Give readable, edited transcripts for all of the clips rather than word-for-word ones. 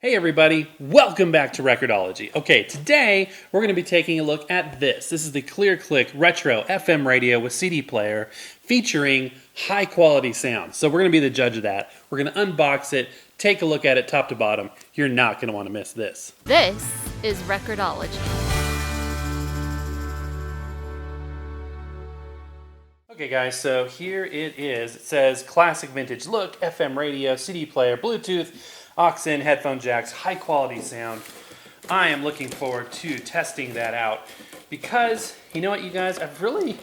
Hey everybody, welcome back to Record-ology. Okay, today we're going to be taking a look at this. This is the ClearClick Retro FM radio with CD player featuring high quality sound. So we're going to be the judge of that. We're going to unbox it, take a look at it top to bottom. You're not going to want to miss this. This is Record-ology. Okay guys, so here it is. It says classic vintage look, FM radio, CD player, Bluetooth, Aux-In, headphone jacks, high quality sound. I am looking forward to testing that out because, you know what you guys, I've really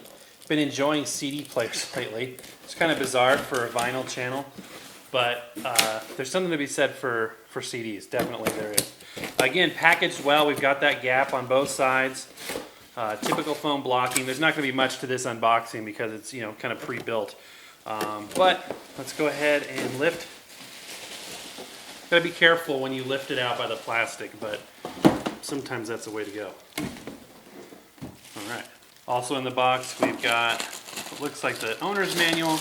been enjoying CD players lately. It's kind of bizarre for a vinyl channel, but there's something to be said for CDs. Definitely there is. Again, packaged well. We've got that gap on both sides. Typical foam blocking. There's not going to be much to this unboxing because it's, you know, kind of pre-built. But let's go ahead and lift. Got to be careful when you lift it out by the plastic, but sometimes that's the way to go. All right. Also in the box, we've got what looks like the owner's manual.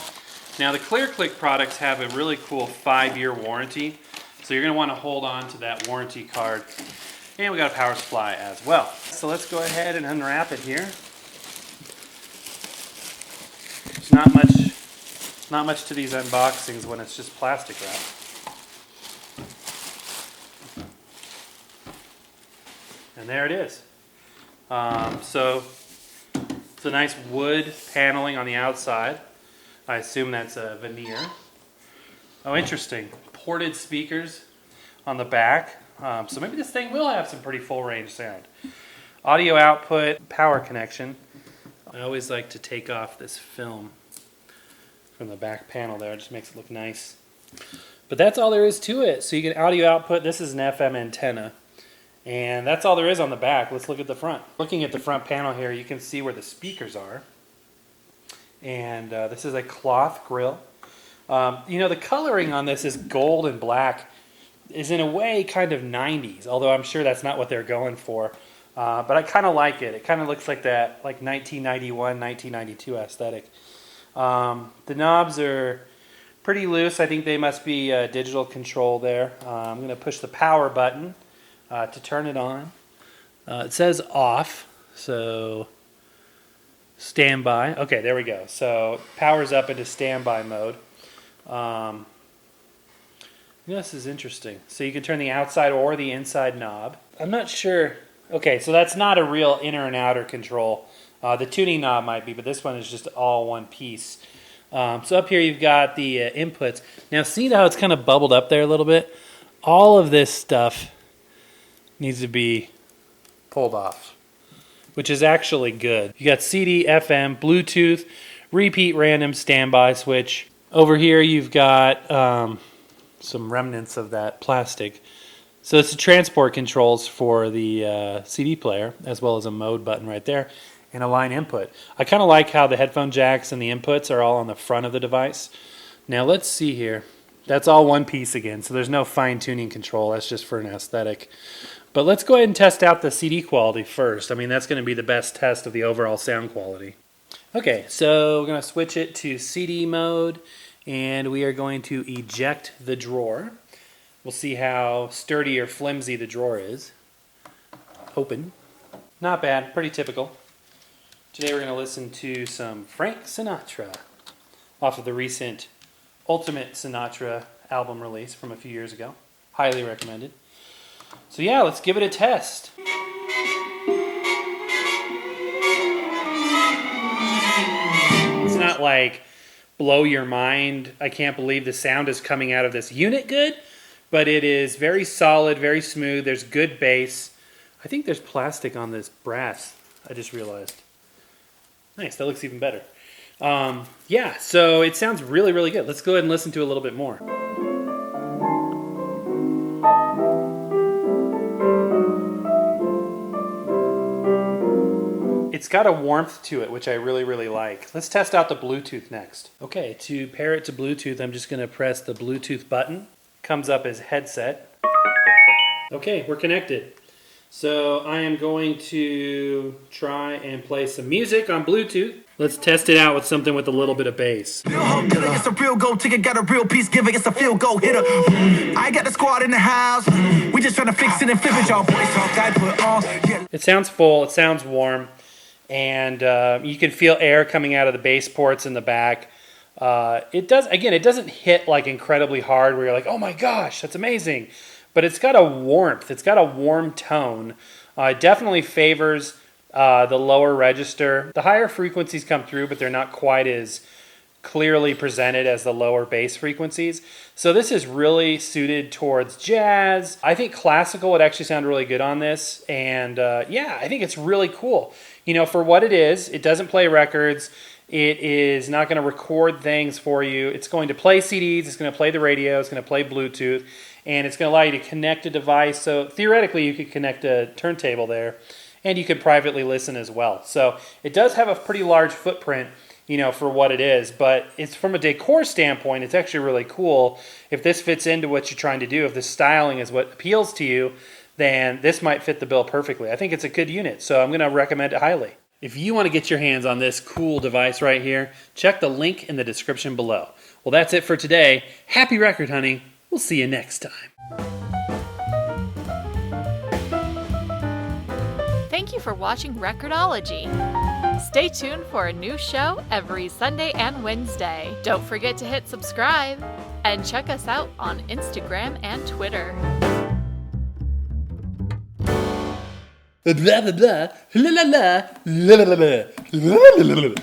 Now the ClearClick products have a really cool 5-year warranty, so you're going to want to hold on to that warranty card. And we got a power supply as well. So let's go ahead and unwrap it here. There's not much to these unboxings when it's just plastic wrap. And there it is. So it's a nice wood paneling on the outside. I assume that's a veneer. Oh, interesting. Ported speakers on the back. So maybe this thing will have some pretty full range sound. Audio output, power connection. I always like to take off this film from the back panel there. It just makes it look nice. But that's all there is to it. So you get audio output. This is an FM antenna. And that's all there is on the back. Let's look at the front. Looking at the front panel here, you can see where the speakers are. And this is a cloth grille. You know, the coloring on this is gold and black. Is in a way kind of 90s, although I'm sure that's not what they're going for. But I kind of like it. It kind of looks like that, like 1991, 1992 aesthetic. The knobs are pretty loose. I think they must be digital control there. I'm going to push the power button to turn it on. It says off, so standby. Okay, there we go. So powers up into standby mode. This is interesting. So you can turn the outside or the inside knob. I'm not sure. Okay, so that's not a real inner and outer control. The tuning knob might be, but this one is just all one piece. So up here you've got the inputs. Now see how it's kind of bubbled up there a little bit? All of this stuff needs to be pulled off, which is actually good. You got CD, FM, Bluetooth, repeat random standby switch. Over here you've got some remnants of that plastic. So it's the transport controls for the CD player, as well as a mode button right there, and a line input. I kind of like how the headphone jacks and the inputs are all on the front of the device. Now let's see here. That's all one piece again, so there's no fine-tuning control. That's just for an aesthetic. But let's go ahead and test out the CD quality first. I mean, that's going to be the best test of the overall sound quality. Okay, so we're going to switch it to CD mode, and we are going to eject the drawer. We'll see how sturdy or flimsy the drawer is. Open. Not bad, pretty typical. Today we're going to listen to some Frank Sinatra off of the recent Ultimate Sinatra album release from a few years ago. Highly recommended. So yeah, let's give it a test. It's not like blow your mind, I can't believe the sound is coming out of this unit good, but it is very solid, very smooth. There's good bass. I think there's plastic on this brass, I just realized. Nice, that looks even better. Yeah, so it sounds really, really good. Let's go ahead and listen to a little bit more. It's got a warmth to it, which I really, really like. Let's test out the Bluetooth next. Okay, to pair it to Bluetooth, I'm just going to press the Bluetooth button. Comes up as headset. Okay, we're connected. So I am going to try and play some music on Bluetooth. Let's test it out with something with a little bit of bass. It's a real gold ticket, got a real piece giver, it's a field goal hitter. I got the squad in the house. just trying to fix it and flip it, y'all boys. All guy put on. Yeah. It sounds full, it sounds warm, and you can feel air coming out of the bass ports in the back. It doesn't hit like incredibly hard where you're like, oh my gosh, that's amazing. But it's got a warmth, it's got a warm tone. It definitely favors the lower register. The higher frequencies come through, but they're not quite as clearly presented as the lower bass frequencies. So this is really suited towards jazz. I think classical would actually sound really good on this. And yeah, I think it's really cool. You know, for what it is, it doesn't play records. It is not going to record things for you. It's going to play CDs. It's going to play the radio. It's going to play Bluetooth. And it's going to allow you to connect a device. So theoretically, you could connect a turntable there. And you could privately listen as well. So it does have a pretty large footprint, you know, for what it is. But it's from a decor standpoint, it's actually really cool. If this fits into what you're trying to do, if the styling is what appeals to you, then this might fit the bill perfectly. I think it's a good unit, so I'm going to recommend it highly. If you want to get your hands on this cool device right here, check the link in the description below. Well, that's it for today. Happy record hunting. We'll see you next time. Thank you for watching Record-ology. Stay tuned for a new show every Sunday and Wednesday. Don't forget to hit subscribe and check us out on Instagram and Twitter. Blah, blah, blah, la, la, la, la, la, la, la, la, la, la.